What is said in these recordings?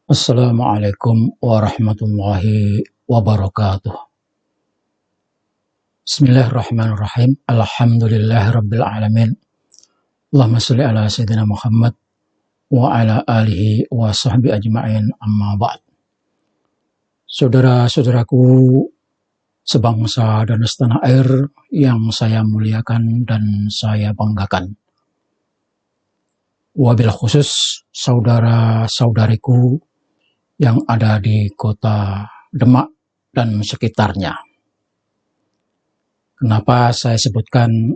Assalamualaikum warahmatullahi wabarakatuh. Bismillahirrahmanirrahim. Alhamdulillahirabbil alamin. Allahumma shalli ala sayyidina Muhammad wa ala alihi wa sahbihi ajma'in, amma ba'd. Saudara-saudaraku sebangsa dan setanah air yang saya muliakan dan saya banggakan. Wabil khusus saudara-saudariku yang ada di kota Demak dan sekitarnya. Kenapa saya sebutkan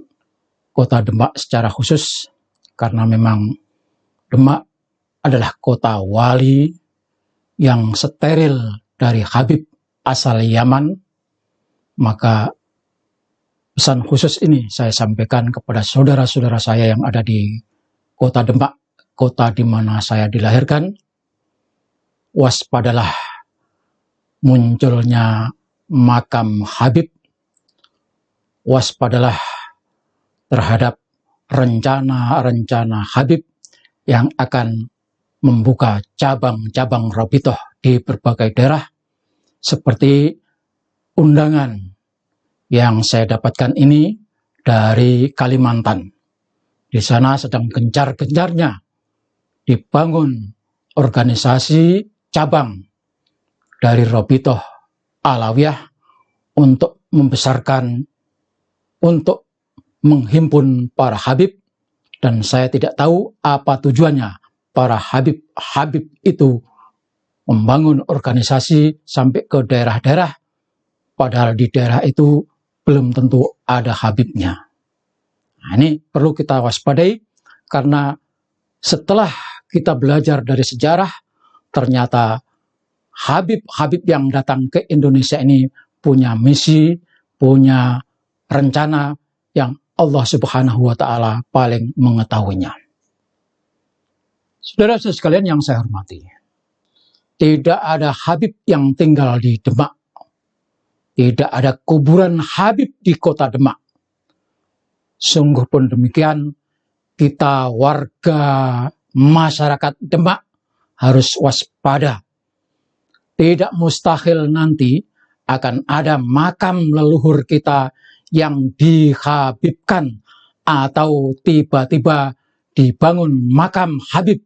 kota Demak secara khusus? Karena memang Demak adalah kota wali yang steril dari Habib asal Yaman. Maka pesan khusus ini saya sampaikan kepada saudara-saudara saya yang ada di kota Demak, kota di mana saya dilahirkan. Waspadalah munculnya makam Habib, waspadalah terhadap rencana-rencana Habib yang akan membuka cabang-cabang Rabithah di berbagai daerah, seperti undangan yang saya dapatkan ini dari Kalimantan. Di sana sedang gencar-gencarnya dibangun organisasi cabang dari Rabithah Alawiyah untuk membesarkan, untuk menghimpun para Habib, dan saya tidak tahu apa tujuannya para Habib itu membangun organisasi sampai ke daerah-daerah, padahal di daerah itu belum tentu ada Habibnya. Nah, ini perlu kita waspadai, karena setelah kita belajar dari sejarah, ternyata Habib-Habib yang datang ke Indonesia ini punya misi, punya rencana yang Allah Subhanahu wa Ta'ala paling mengetahuinya. Saudara-saudara sekalian yang saya hormati, tidak ada Habib yang tinggal di Demak. Tidak ada kuburan Habib di kota Demak. Sungguh pun demikian, kita warga masyarakat Demak harus waspada. Tidak mustahil nanti akan ada makam leluhur kita yang dihabibkan, atau tiba-tiba dibangun makam Habib,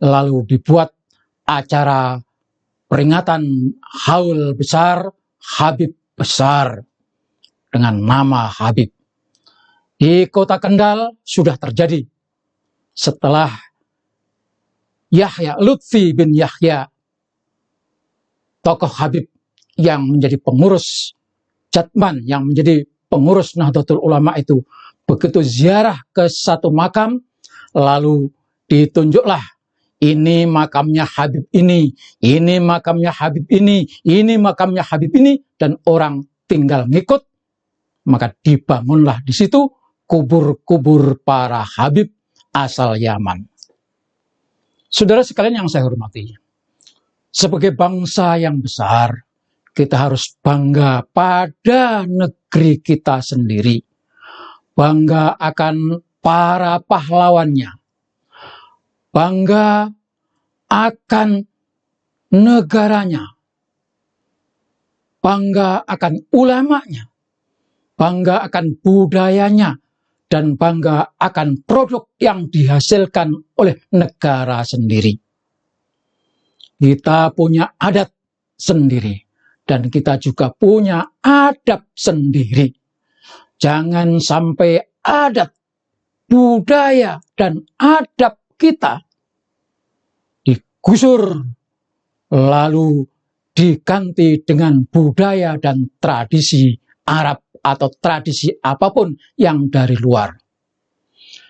lalu dibuat acara peringatan haul besar, Habib besar dengan nama Habib. Di kota Kendal sudah terjadi setelah Yahya Lutfi bin Yahya, tokoh Habib yang menjadi pengurus Jatman, yang menjadi pengurus Nahdlatul Ulama itu, begitu ziarah ke satu makam, lalu ditunjuklah ini makamnya Habib ini makamnya Habib ini makamnya Habib ini, dan orang tinggal ngikut. Maka dibangunlah di situ kubur-kubur para Habib asal Yaman. Saudara sekalian yang saya hormati, sebagai bangsa yang besar, kita harus bangga pada negeri kita sendiri. Bangga akan para pahlawannya. Bangga akan negaranya. Bangga akan ulamanya. Bangga akan budayanya, dan bangga akan produk yang dihasilkan oleh negara sendiri. Kita punya adat sendiri, dan kita juga punya adab sendiri. Jangan sampai adat, budaya, dan adab kita digusur, lalu diganti dengan budaya dan tradisi Arab atau tradisi apapun yang dari luar.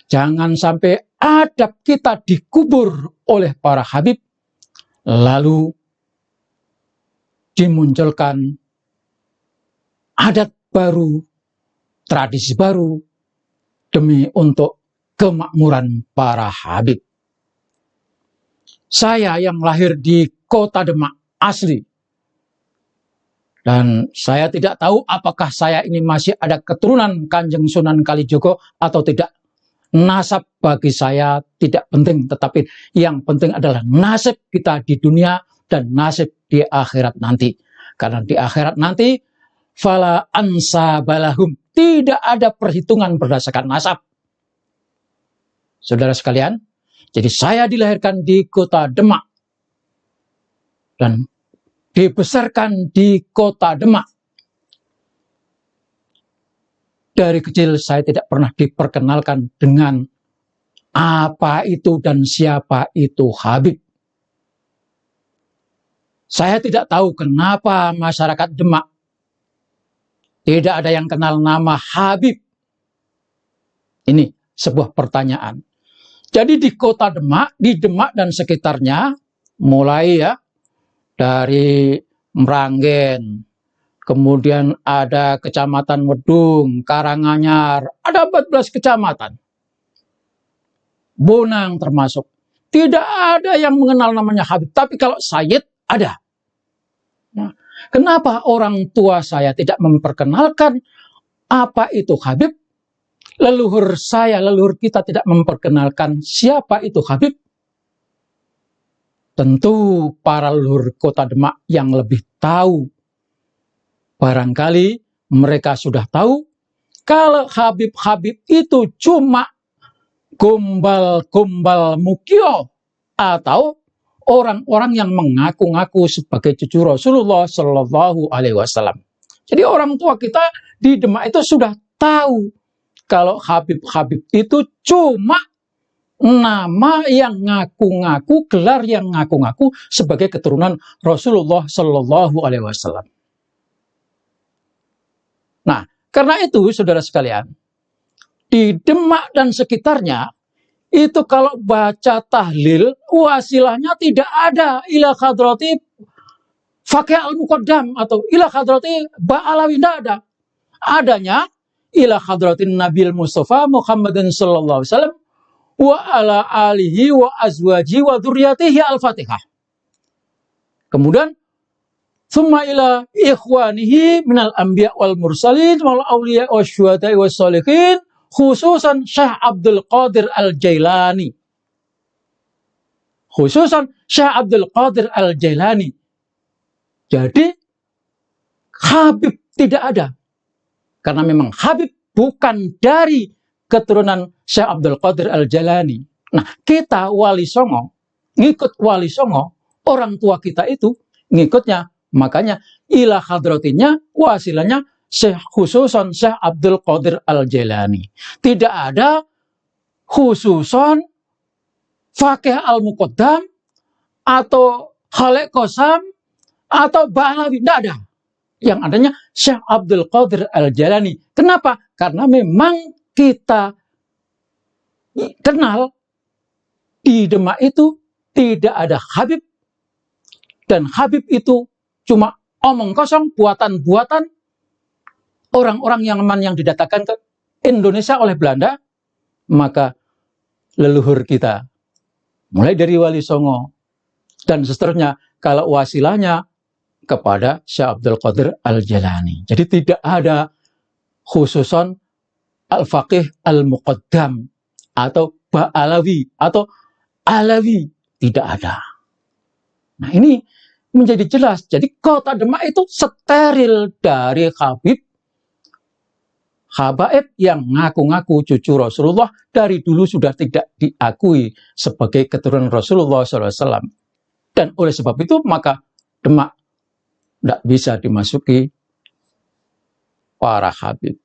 Jangan sampai adab kita dikubur oleh para Habib, lalu dimunculkan adat baru, tradisi baru, demi untuk kemakmuran para Habib. Saya yang lahir di kota Demak asli, dan saya tidak tahu apakah saya ini masih ada keturunan Kanjeng Sunan Kalijogo atau tidak. nasab bagi saya tidak penting, tetapi yang penting adalah nasib kita di dunia dan nasib di akhirat nanti. Karena di akhirat nanti, fala ansabalahum, tidak ada perhitungan berdasarkan nasab. Saudara sekalian, jadi saya dilahirkan di kota Demak dan dibesarkan di kota Demak. Dari kecil saya tidak pernah diperkenalkan dengan apa itu dan siapa itu Habib. Saya tidak tahu kenapa masyarakat Demak tidak ada yang kenal nama Habib. Ini sebuah pertanyaan. Jadi di kota Demak, di Demak dan sekitarnya, mulai ya dari Meranggen, kemudian ada Kecamatan Wedung, Karanganyar, ada 14 kecamatan. Bonang termasuk. Tidak ada yang mengenal namanya Habib. Tapi kalau Sayyid, ada. Nah, kenapa orang tua saya tidak memperkenalkan apa itu Habib? Leluhur saya, leluhur kita tidak memperkenalkan siapa itu Habib? Tentu para leluhur kota Demak yang lebih tahu. Barangkali mereka sudah tahu kalau Habib-Habib itu cuma gombal-gombal mukio atau orang-orang yang mengaku-ngaku sebagai cucu Rasulullah Shallallahu Alaihi Wasallam. Jadi orang tua kita di Demak itu sudah tahu kalau Habib-Habib itu cuma nama yang ngaku-ngaku, gelar yang ngaku-ngaku sebagai keturunan Rasulullah Shallallahu Alaihi Wasallam. Nah, karena itu, saudara sekalian, di Demak dan sekitarnya, itu kalau baca tahlil, wasilahnya tidak ada ila hadrati Faqih al-Muqaddam atau ila hadrati Ba'alawi, tidak ada. Adanya ila hadratin Nabil Mustafa Muhammadin sallallahu alaihi wasallam wa ala alihi wa azwaji wa dzurriyyatihi al-Fatihah. Kemudian summa ila ikhwanihi minal anbiya wal mursalin wal awliya wasyuhada'i wassalihin, khususan Syekh Abdul Qadir Al-Jailani. Khususan Syekh Abdul Qadir Al-Jailani. Jadi Habib tidak ada. Karena memang Habib bukan dari keturunan Syekh Abdul Qadir Al-Jailani. Nah, kita Wali Songo, ngikut Wali Songo, orang tua kita itu ngikutnya. Makanya ila hadratinya, wasilanya Syekh khususon Syekh Abdul Qadir Al-Jailani. Tidak ada khususon Faqih Al-Muqaddam atau Khalek Qasam atau Ba'alawi. Tidak ada. Yang adanya Syekh Abdul Qadir Al-Jailani. Kenapa? Karena memang kita kenal di Demak itu tidak ada Habib. Dan Habib itu cuma omong kosong, buatan-buatan orang-orang yang didatangkan ke Indonesia oleh Belanda. Maka leluhur kita, mulai dari Wali Songo dan seterusnya, kalau wasilahnya kepada Syekh Abdul Qadir Al-Jailani. Jadi tidak ada khususon Al-Faqih Al-Muqaddam atau Ba'alawi atau Alawi. Tidak ada. Nah, ini menjadi jelas. Jadi kota Demak itu steril dari Habib, habaib yang ngaku-ngaku cucu Rasulullah, dari dulu sudah tidak diakui sebagai keturunan Rasulullah SAW. Dan oleh sebab itu maka Demak tidak bisa dimasuki para Habib.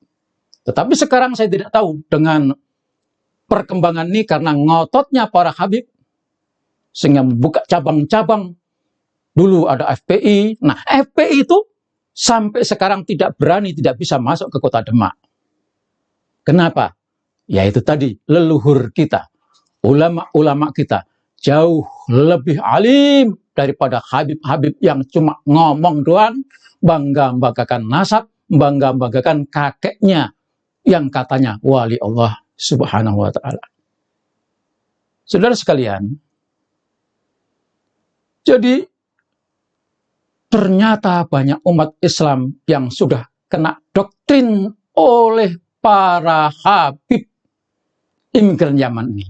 Tetapi sekarang saya tidak tahu dengan perkembangan ini karena ngototnya para Habib sehingga membuka cabang-cabang. Dulu ada FPI. Nah, FPI itu sampai sekarang tidak berani, tidak bisa masuk ke kota Demak. Kenapa? Ya itu tadi, leluhur kita, ulama-ulama kita jauh lebih alim daripada Habib-Habib yang cuma ngomong doang, bangga-banggakan nasab, bangga-banggakan kakeknya yang katanya wali Allah Subhanahu wa ta'ala. Saudara sekalian, jadi ternyata banyak umat Islam yang sudah kena doktrin oleh para Habib. imigran Yaman ini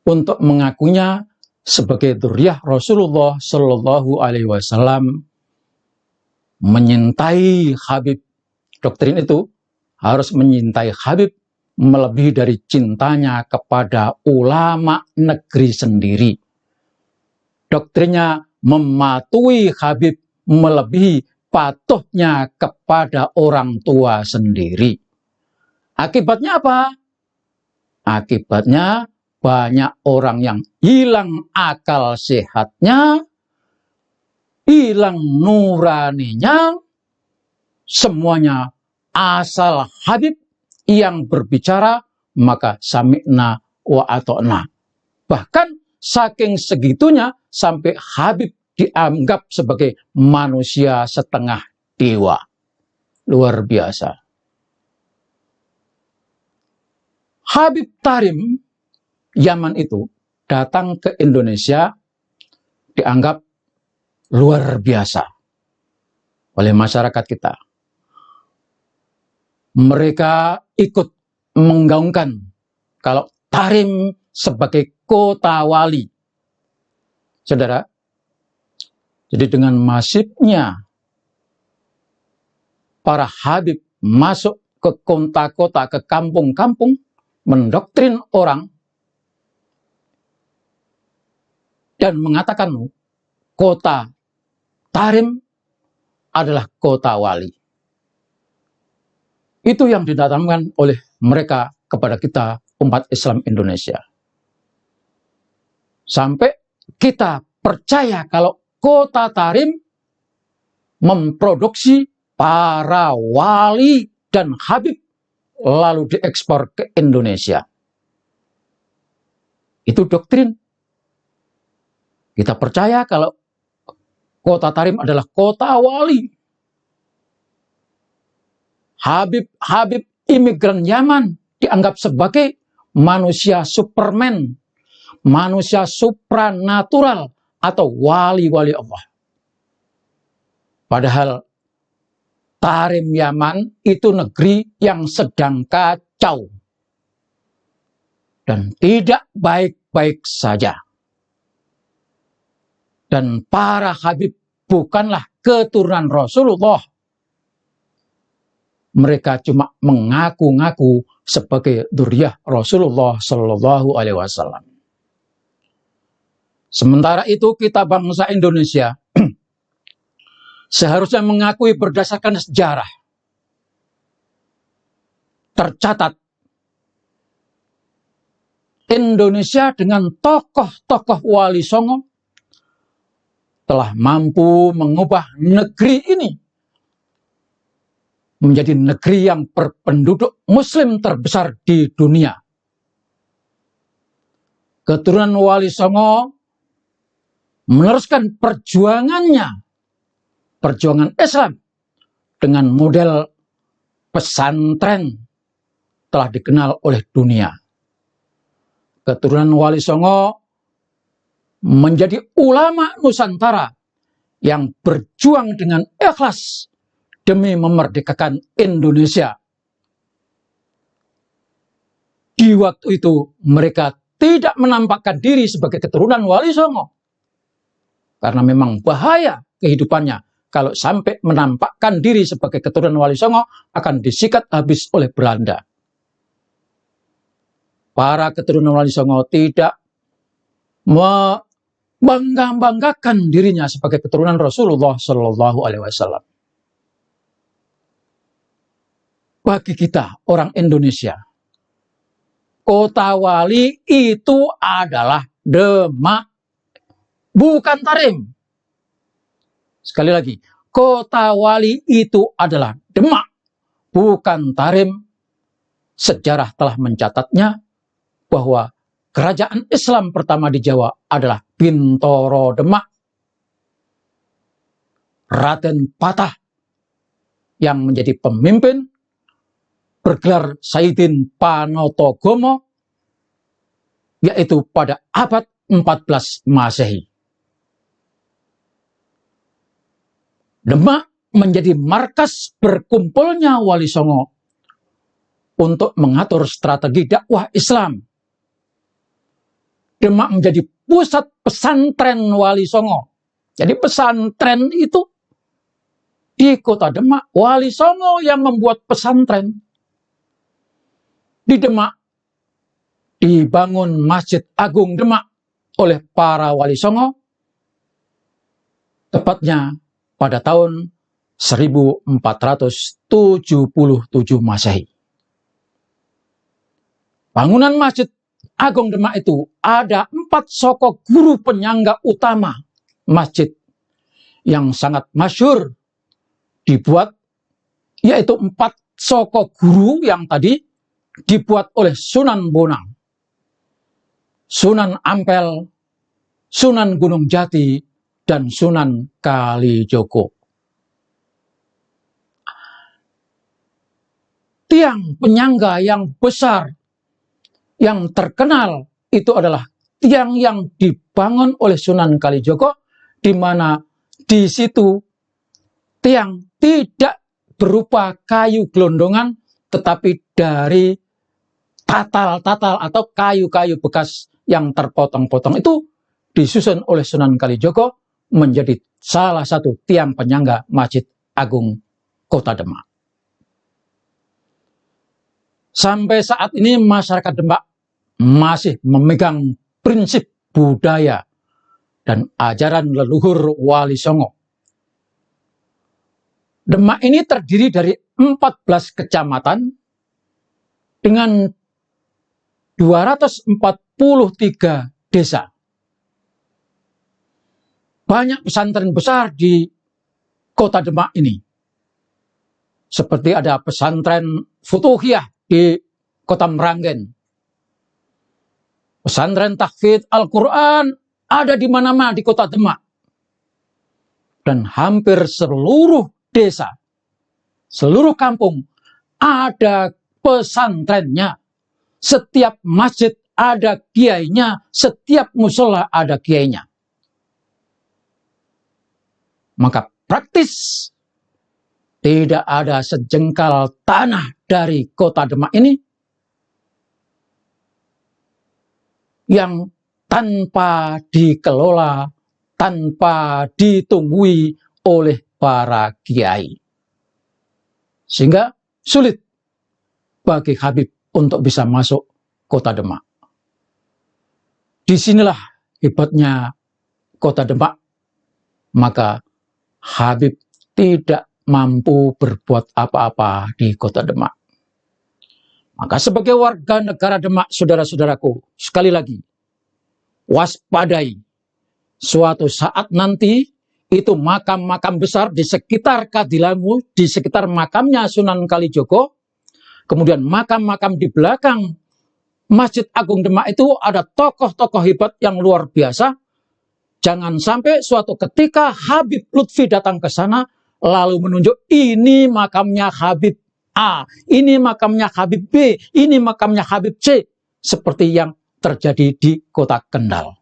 untuk mengakunya sebagai dzurriyyah Rasulullah Shallallahu Alaihi Wasallam, menyintai Habib. Doktrin itu harus menyintai Habib melebihi dari cintanya kepada ulama negeri sendiri. Doktrinnya mematuhi Habib melebihi patuhnya kepada orang tua sendiri. Akibatnya apa? Akibatnya banyak orang yang hilang akal sehatnya, hilang nuraninya, semuanya asal Habib yang berbicara, maka sami'na wa ata'na. Bahkan saking segitunya sampai Habib dianggap sebagai manusia setengah dewa. Luar biasa. Habib Tahrim Yaman itu datang ke Indonesia dianggap luar biasa oleh masyarakat kita. Mereka ikut menggaungkan kalau Tahrim sebagai kota wali. Saudara, jadi dengan masifnya para Habib masuk ke kota-kota, ke kampung-kampung, mendoktrin orang, dan mengatakan kota Tahrim adalah kota wali. Itu yang didatangkan oleh mereka kepada kita umat Islam Indonesia. Sampai kita percaya kalau kota Tahrim memproduksi para wali dan Habib lalu diekspor ke Indonesia. Itu doktrin. Kita percaya kalau kota Tahrim adalah kota wali. Habib imigran Yaman dianggap sebagai manusia Superman, manusia supranatural atau wali-wali Allah. Padahal Tahrim Yaman itu negeri yang sedang kacau dan tidak baik-baik saja. Dan para Habib bukanlah keturunan Rasulullah. Mereka cuma mengaku-ngaku sebagai dzurriyyah Rasulullah Shallallahu Alaihi Wasallam. Sementara itu kita bangsa Indonesia seharusnya mengakui berdasarkan sejarah. Tercatat Indonesia dengan tokoh-tokoh Wali Songo telah mampu mengubah negeri ini menjadi negeri yang berpenduduk Muslim terbesar di dunia. Keturunan Wali Songo meneruskan perjuangannya, perjuangan Islam dengan model pesantren telah dikenal oleh dunia. Keturunan Wali Songo menjadi ulama Nusantara yang berjuang dengan ikhlas demi memerdekakan Indonesia. Di waktu itu mereka tidak menampakkan diri sebagai keturunan Wali Songo. Karena memang bahaya kehidupannya kalau sampai menampakkan diri sebagai keturunan Wali Songo akan disikat habis oleh Belanda. Para keturunan Wali Songo tidak membanggakan dirinya sebagai keturunan Rasulullah Shallallahu Alaihi Wasallam. Bagi kita orang Indonesia, kota wali itu adalah Demak, bukan Tahrim. Sekali lagi, kota wali itu adalah Demak, bukan Tahrim. Sejarah telah mencatatnya bahwa kerajaan Islam pertama di Jawa adalah Bintoro Demak. Raden Patah yang menjadi pemimpin bergelar Saidin Panotogomo, yaitu pada abad 14 Masehi. Demak menjadi markas berkumpulnya Wali Songo untuk mengatur strategi dakwah Islam. Demak menjadi pusat pesantren Wali Songo. Jadi pesantren itu di kota Demak, Wali Songo yang membuat pesantren. Di Demak dibangun Masjid Agung Demak oleh para Wali Songo, tepatnya pada tahun 1477 Masehi. Bangunan Masjid Agung Demak itu ada 4 soko guru penyangga utama masjid yang sangat masyhur dibuat, yaitu 4 soko guru yang tadi dibuat oleh Sunan Bonang, Sunan Ampel, Sunan Gunung Jati, dan Sunan Kalijogo. Tiang penyangga yang besar, yang terkenal itu adalah tiang yang dibangun oleh Sunan Kalijogo, di mana di situ tiang tidak berupa kayu gelondongan, tetapi dari tatal-tatal atau kayu-kayu bekas yang terpotong-potong itu disusun oleh Sunan Kalijogo menjadi salah satu tiang penyangga Masjid Agung Kota Demak. Sampai saat ini masyarakat Demak masih memegang prinsip budaya dan ajaran leluhur Wali Songo. Demak ini terdiri dari 14 kecamatan dengan 243 desa. Banyak pesantren besar di kota Demak ini. Seperti ada pesantren Futuhiyah di kota Meranggen. Pesantren Tahfidz Al-Quran ada di mana-mana di kota Demak. Dan hampir seluruh desa, seluruh kampung ada pesantrennya. Setiap masjid ada kiainya, setiap musola ada kiainya. Maka praktis tidak ada sejengkal tanah dari kota Demak ini yang tanpa dikelola, tanpa ditunggui oleh para kiai. Sehingga sulit bagi Habib untuk bisa masuk kota Demak. Disinilah hebatnya kota Demak. Maka Habib tidak mampu berbuat apa-apa di kota Demak. Maka sebagai warga negara Demak, saudara-saudaraku, sekali lagi, waspadai. Suatu saat nanti, itu makam-makam besar di sekitar Kadilangu, di sekitar makamnya Sunan Kalijogo, kemudian makam-makam di belakang Masjid Agung Demak itu ada tokoh-tokoh hebat yang luar biasa. Jangan sampai suatu ketika Habib Lutfi datang ke sana, lalu menunjuk ini makamnya Habib A, ini makamnya Habib B, ini makamnya Habib C, seperti yang terjadi di kota Kendal.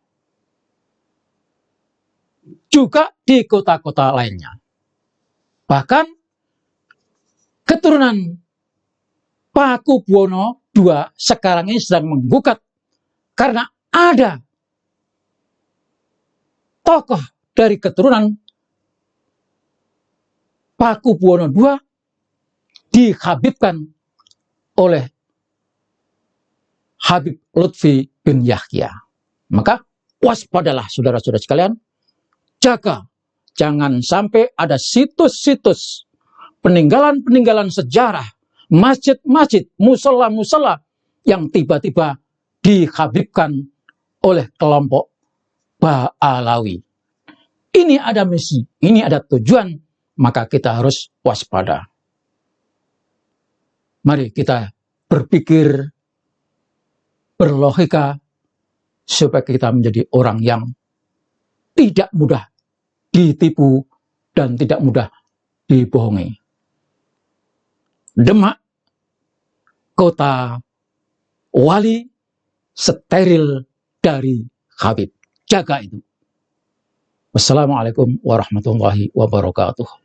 Juga di kota-kota lainnya. Bahkan keturunan Pakubuwono II sekarang ini sedang menggugat karena ada tokoh dari keturunan Pakubuwono II dihabibkan oleh Habib Lutfi bin Yahya. Maka waspadalah saudara-saudara sekalian, jaga jangan sampai ada situs-situs peninggalan-peninggalan sejarah, masjid-masjid, musola-musola yang tiba-tiba dihabibkan oleh kelompok Ba'alawi. Ini ada misi, ini ada tujuan, maka kita harus waspada. Mari kita berpikir, berlogika, supaya kita menjadi orang yang tidak mudah ditipu dan tidak mudah dibohongi. Demak, kota wali, steril dari Habib. Jaga itu. Wassalamualaikum warahmatullahi wabarakatuh.